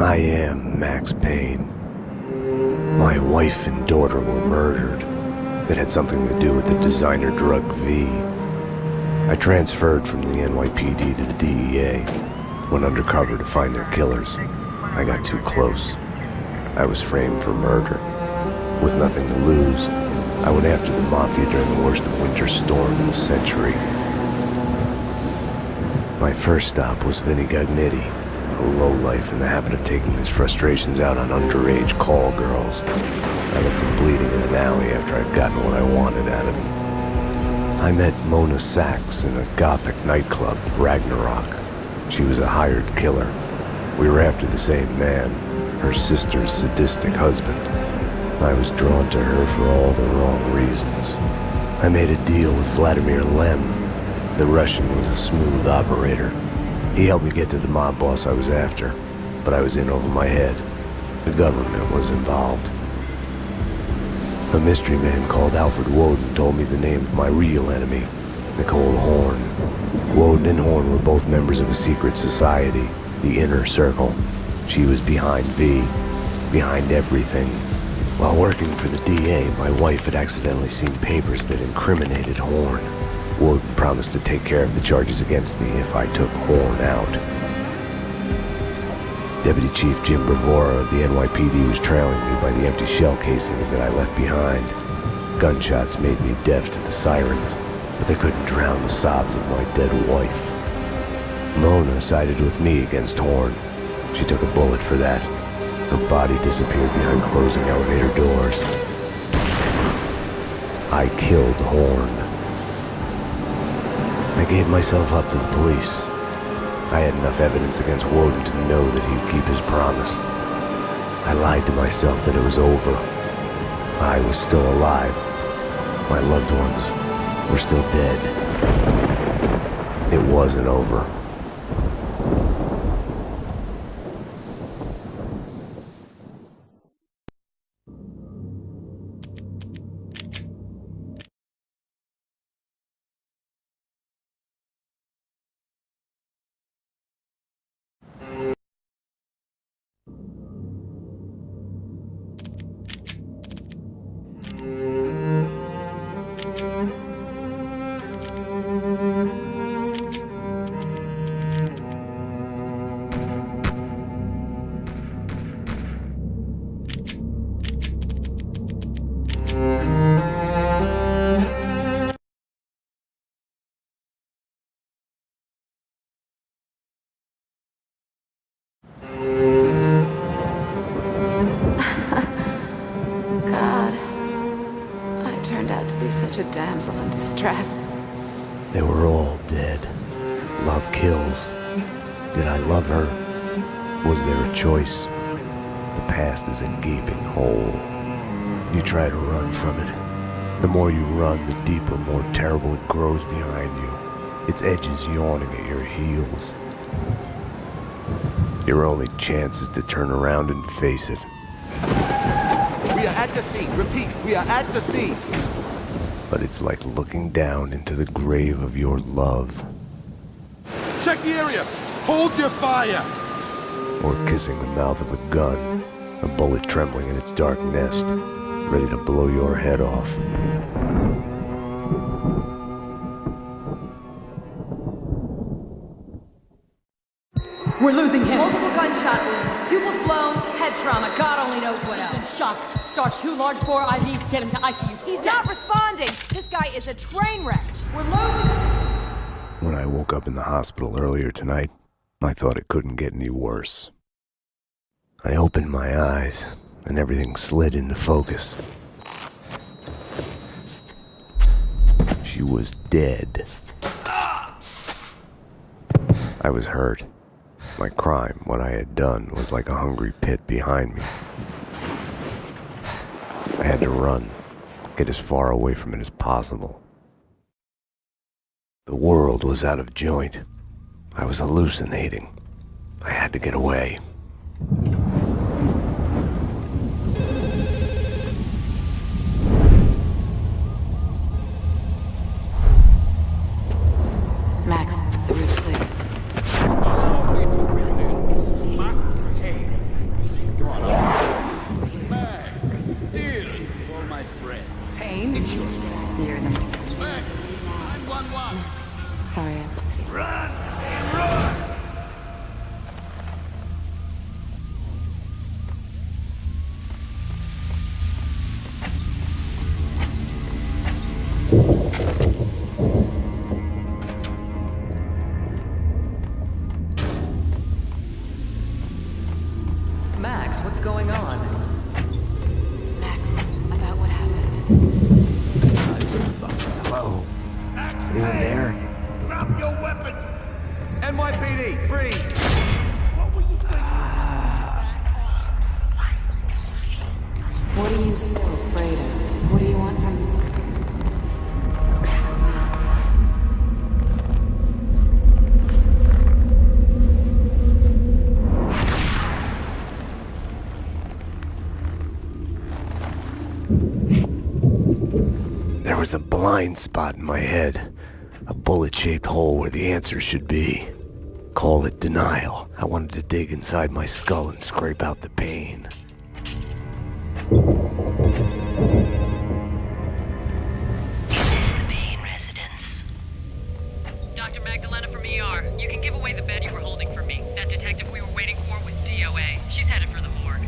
I am Max Payne. My wife and daughter were murdered. It had something to do with the designer drug V. I transferred from the NYPD to the DEA, went undercover to find their killers. I got too close. I was framed for murder. With nothing to lose, I went after the Mafia during the worst winter storm in a century. My first stop was Vinny Gagnetti, a lowlife in the habit of taking his frustrations out on underage call girls. I left him bleeding in an alley after I'd gotten what I wanted out of him. I met Mona Sachs in a gothic nightclub, Ragnarok. She was a hired killer. We were after the same man, her sister's sadistic husband. I was drawn to her for all the wrong reasons. I made a deal with Vladimir Lem. The Russian was a smooth operator. He helped me get to the mob boss I was after, but I was in over my head. The government was involved. A mystery man called Alfred Woden told me the name of my real enemy, Nicole Horn. Woden and Horn were both members of a secret society, the Inner Circle. She was behind V, behind everything. While working for the DA, my wife had accidentally seen papers that incriminated Horn. Woden promised to take care of the charges against me if I took Horn out. Deputy Chief Jim Bravura of the NYPD was trailing me by the empty shell casings that I left behind. Gunshots made me deaf to the sirens, but they couldn't drown the sobs of my dead wife. Mona sided with me against Horn. She took a bullet for that. Her body disappeared behind closing elevator doors. I killed Horn. I gave myself up to the police. I had enough evidence against Woden to know that he'd keep his promise. I lied to myself that it was over. I was still alive. My loved ones were still dead. It wasn't over. Such a damsel in distress. They were all dead. Love kills. Did I love her? Was there a choice? The past is a gaping hole. You try to run from it. The more you run, the deeper, more terrible it grows behind you. Its edges yawning at your heels. Your only chance is to turn around and face it. We are at the scene. Repeat, we are at the scene. But it's like looking down into the grave of your love. Check the area! Hold your fire! Or kissing the mouth of a gun, a bullet trembling in its dark nest, ready to blow your head off. We're losing him. Multiple gunshot wounds. Pupils blown, head trauma, God only knows what else. He's in shock. Start 2 large bore IVs, get him to ICU. He's not responding. This guy is a train wreck. We're losing him. When I woke up in the hospital earlier tonight, I thought it couldn't get any worse. I opened my eyes, and everything slid into focus. She was dead. I was hurt. My crime, what I had done, was like a hungry pit behind me. I had to run, get as far away from it as possible. The world was out of joint. I was hallucinating. I had to get away. Max, the route's clear. Allow me to present Max Payne, Rookie. Run! Run! Max, what's going on? Max, about what happened. Hello? Anyone there? Drop your weapons! NYPD, freeze! What are you still afraid of? What do you want from me? There was a blind spot in my head. A bullet-shaped hole where the answer should be. Call it denial. I wanted to dig inside my skull and scrape out the pain. The Payne residence. Dr. Magdalena from ER. You can give away the bed you were holding for me. That detective we were waiting for was DOA. She's headed for the morgue.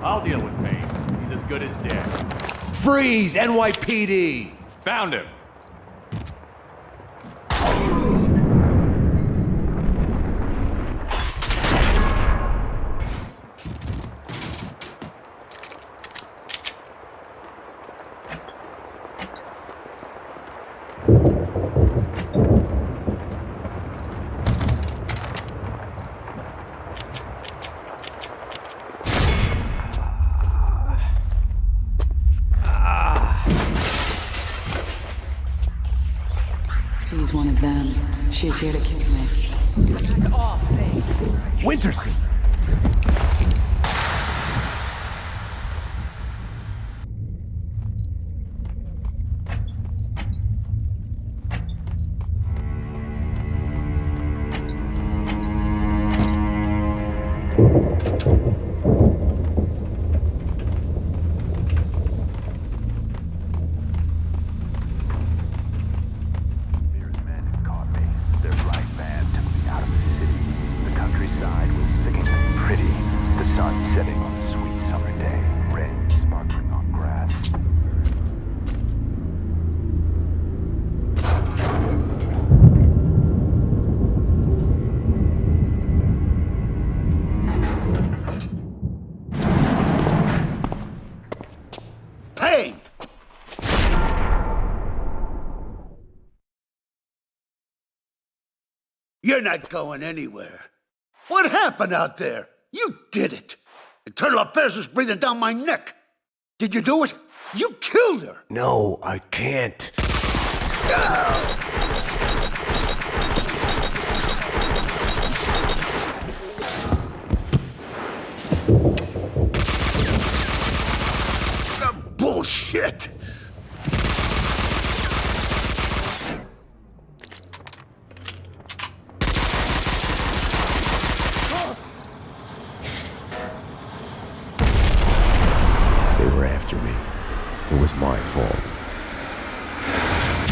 I'll deal with Payne. He's as good as dead. Freeze, NYPD! Found him. He's one of them. She's here to kill me. Back off, Payne. Winterson! Payne! You're not going anywhere. What happened out there? You did it. Internal affairs was breathing down my neck. Did you do it? You killed her. No, I can't. Bullshit. They were after me. It was my fault.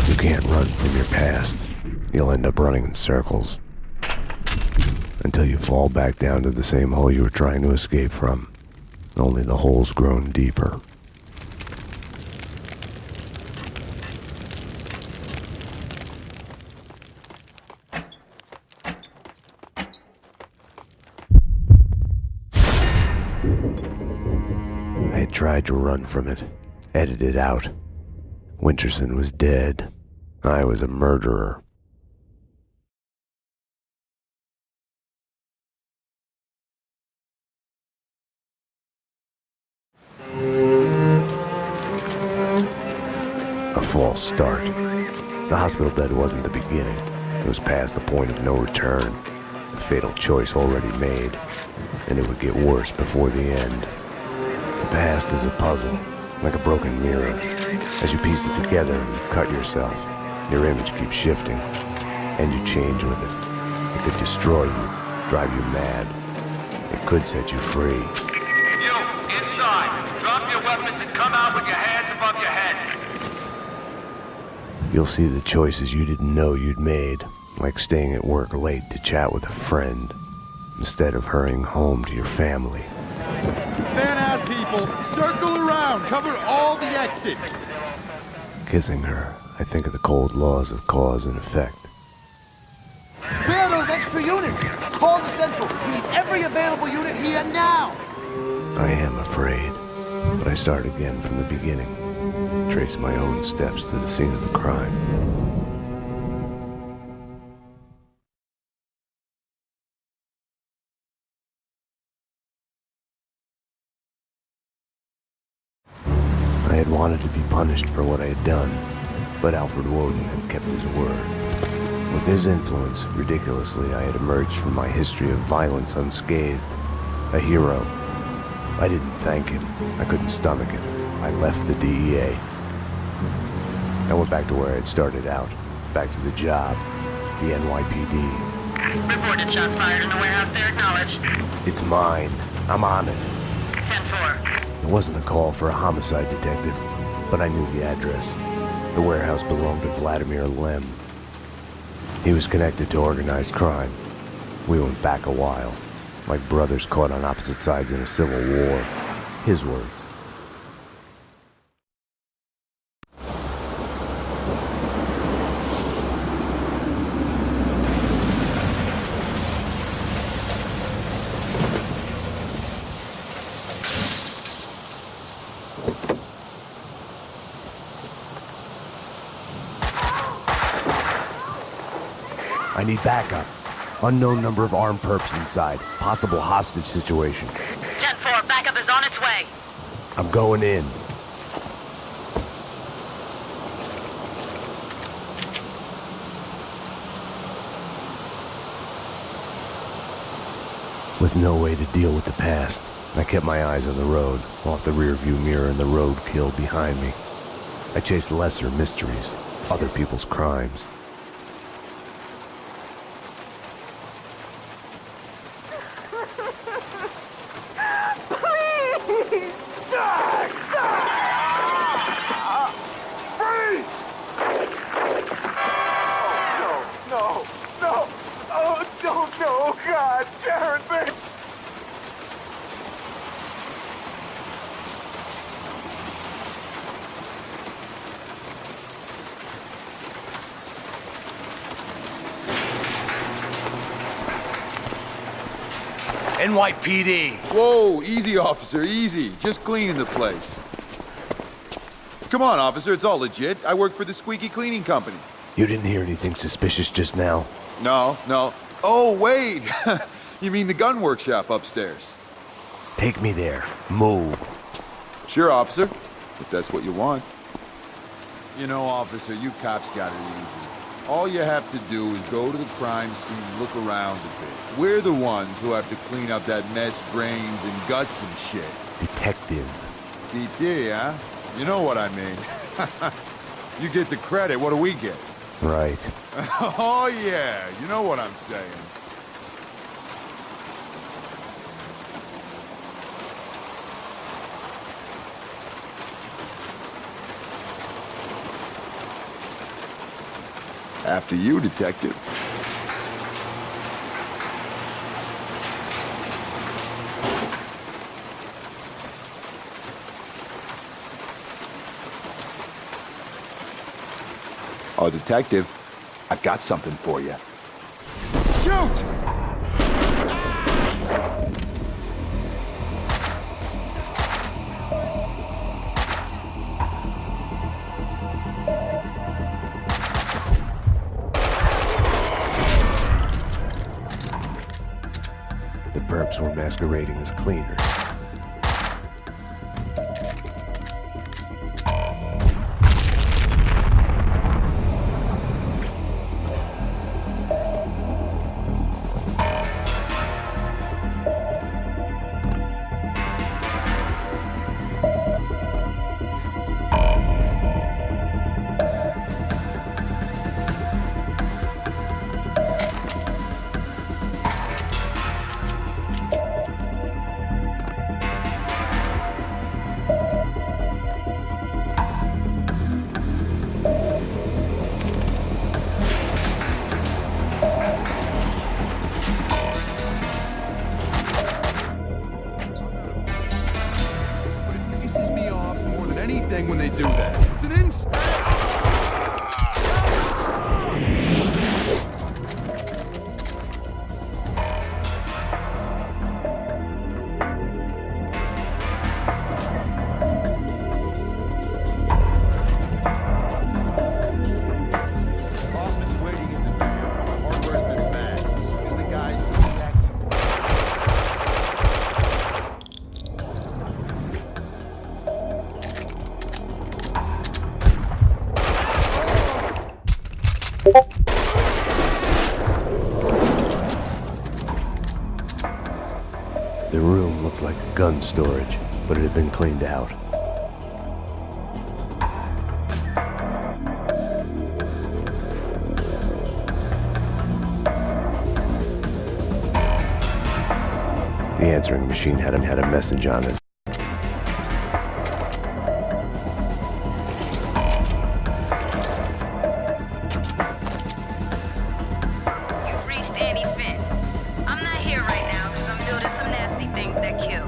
You can't run from your past. You'll end up running in circles. Until you fall back down to the same hole you were trying to escape from. Only the hole's grown deeper. I had tried to run from it, edit it out. Winterson was dead. I was a murderer. A false start. The hospital bed wasn't the beginning. It was past the point of no return. A fatal choice already made. And it would get worse before the end. The past is a puzzle, like a broken mirror. As you piece it together and cut yourself, your image keeps shifting, and you change with it. It could destroy you, drive you mad. It could set you free. You, inside. Drop your weapons and come out with your hands above your head. You'll see the choices you didn't know you'd made, like staying at work late to chat with a friend, instead of hurrying home to your family. Fan out, people. Circle around. Cover all the exits. Kissing her, I think of the cold laws of cause and effect. Where are those extra units? Call the Central. We need every available unit here now. I am afraid, but I start again from the beginning. Trace my own steps to the scene of the crime. I had wanted to be punished for what I had done, but Alfred Woden had kept his word. With his influence, ridiculously, I had emerged from my history of violence unscathed. A hero. I didn't thank him. I couldn't stomach it. I left the DEA. I went back to where I had started out. Back to the job. The NYPD. Reported shots fired in the warehouse there, acknowledged. It's mine. I'm on it. 10-4. It wasn't a call for a homicide detective, but I knew the address. The warehouse belonged to Vladimir Lem. He was connected to organized crime. We went back a while, like brothers caught on opposite sides in a civil war. His words. I need backup. Unknown number of armed perps inside. Possible hostage situation. 10-4, backup is on its way. I'm going in. With no way to deal with the past, I kept my eyes on the road, off the rearview mirror and the roadkill behind me. I chased lesser mysteries, other people's crimes. NYPD. Whoa, easy, officer, easy. Just cleaning the place. Come on, officer, it's all legit. I work for the Squeaky Cleaning Company. You didn't hear anything suspicious just now? No. Oh, wait. You mean the gun workshop upstairs? Take me there. Move. Sure, officer, if that's what you want. You know, officer, you cops got it easy. All you have to do is go to the crime scene, look around a bit. We're the ones who have to clean up that mess, brains and guts and shit. Detective. DT, huh? You know what I mean. You get the credit, what do we get? Right. Oh yeah, you know what I'm saying. After you, detective. Oh, detective, I've got something for you. Shoot! The perps were masquerading as cleaners. The room looked like a gun storage, but it had been cleaned out. The answering machine had a message on it. You've reached Annie Finn. I'm not here right now because I'm building some nasty things that kill.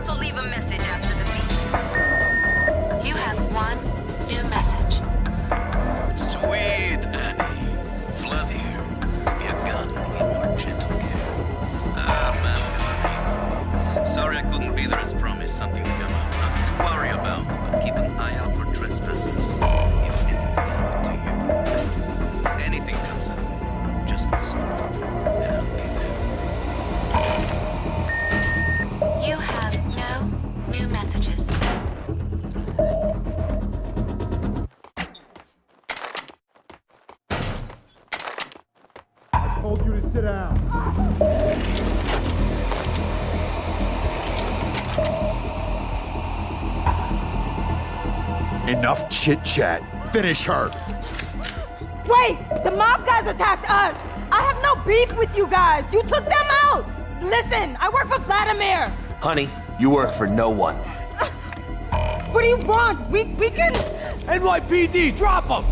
So leave a message after the beep. You have one new message. Sweet Annie. Flood here. Be a gun in your gentle care. Ah, man. Sorry I couldn't be there as promised. Something's come up. Nothing to worry about, but keep an eye out for trespassers. If anything happened to you, anything comes up, just whisper, and I'll be there. You have no new messages. I told you to sit down. Enough chit-chat. Finish her. Wait! The mob guys attacked us! I have no beef with you guys! You took them out! Listen, I work for Vladimir! Honey, you work for no one. What do you want? We can... NYPD, drop them!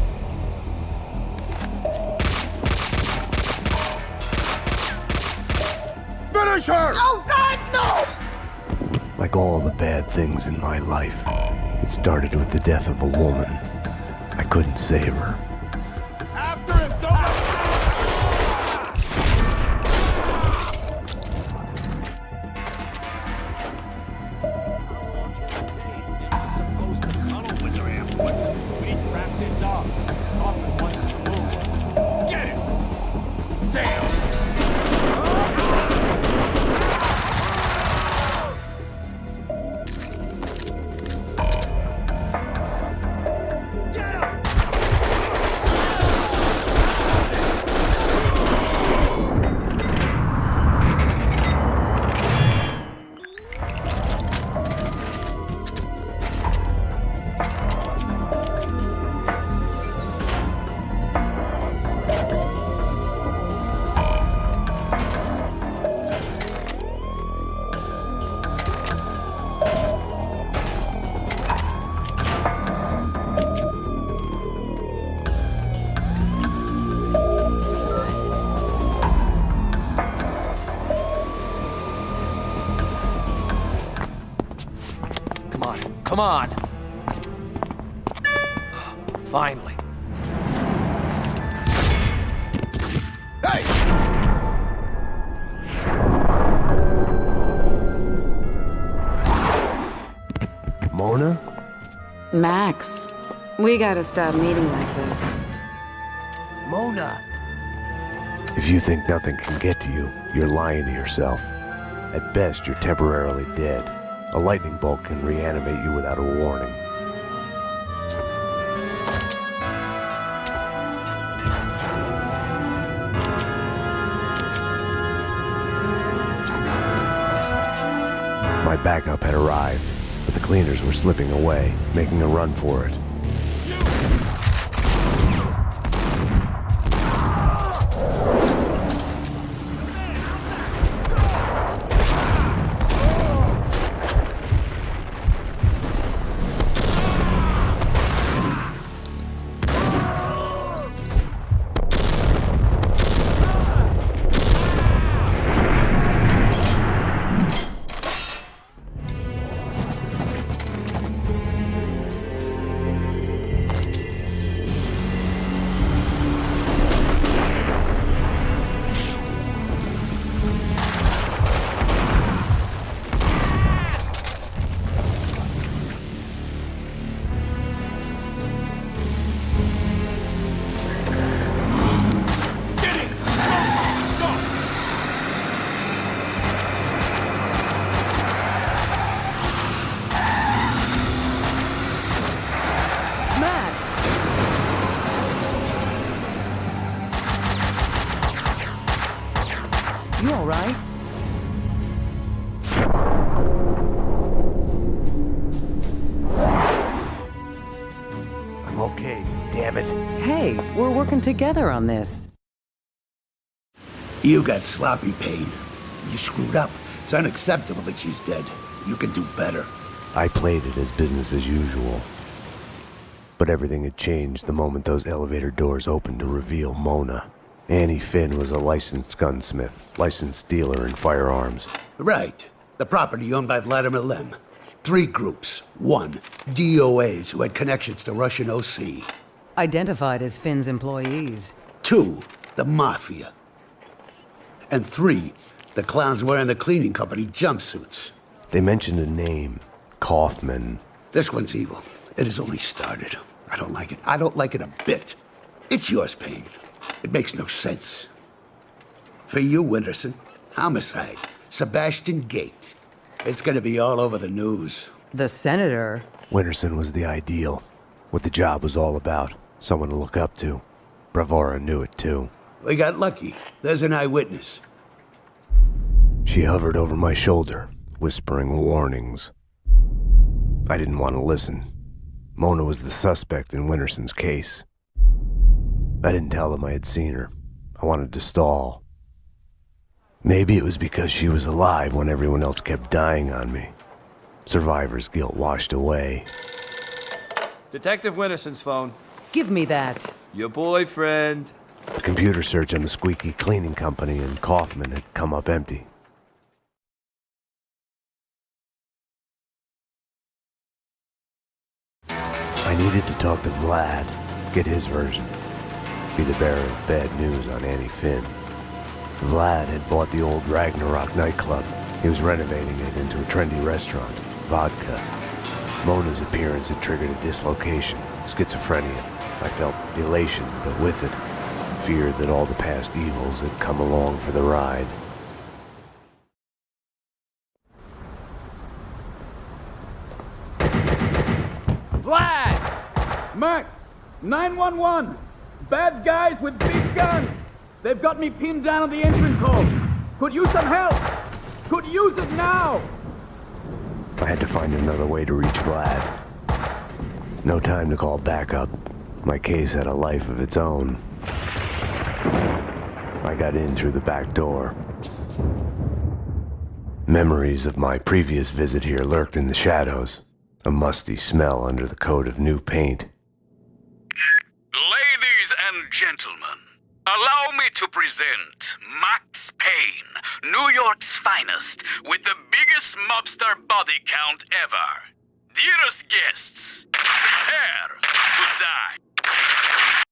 Finish her! Oh, God, no! Like all the bad things in my life, it started with the death of a woman. I couldn't save her. After him, Supposed to cuddle with her afterwards. We need to wrap this up. Hoffman wants us to move. Get it! Damn! Come on. Finally. hey! Mona? Max, we gotta stop meeting like this. Mona. If you think nothing can get to you, you're lying to yourself. At best, you're temporarily dead. A lightning bolt can reanimate you without a warning. My backup had arrived, but the cleaners were slipping away, making a run for it. You all right? I'm okay, damn it. Hey, we're working together on this. You got sloppy, Payne. You screwed up. It's unacceptable that she's dead. You can do better. I played it as business as usual. But everything had changed the moment those elevator doors opened to reveal Mona. Annie Finn was a licensed gunsmith, licensed dealer in firearms. Right. The property owned by Vladimir Lem. 3 groups. 1, DOAs who had connections to Russian OC. Identified as Finn's employees. 2, the Mafia. And 3, the clowns wearing the cleaning company jumpsuits. They mentioned a name, Kaufman. This one's evil. It has only started. I don't like it. I don't like it a bit. It's yours, Payne. It makes no sense. For you, Winterson, homicide, Sebastian Gate. It's gonna be all over the news. The senator? Winterson was the ideal. What the job was all about. Someone to look up to. Bravura knew it too. We got lucky. There's an eyewitness. She hovered over my shoulder, whispering warnings. I didn't want to listen. Mona was the suspect in Winterson's case. I didn't tell them I had seen her. I wanted to stall. Maybe it was because she was alive when everyone else kept dying on me. Survivor's guilt washed away. Detective Winterson's phone. Give me that. Your boyfriend. The computer search on the squeaky cleaning company and Kaufman had come up empty. I needed to talk to Vlad, get his version. Be the bearer of bad news on Annie Finn. Vlad had bought the old Ragnarok nightclub. He was renovating it into a trendy restaurant, Vodka. Mona's appearance had triggered a dislocation, schizophrenia. I felt elation, but with it, fear that all the past evils had come along for the ride. Vlad! Max! 911! Bad guys with big guns! They've got me pinned down on the entrance hall! Could use some help! Could use it now! I had to find another way to reach Vlad. No time to call backup. My case had a life of its own. I got in through the back door. Memories of my previous visit here lurked in the shadows, a musty smell under the coat of new paint. Ladies and gentlemen, allow me to present Max Payne, New York's finest, with the biggest mobster body count ever. Dearest guests, prepare to die.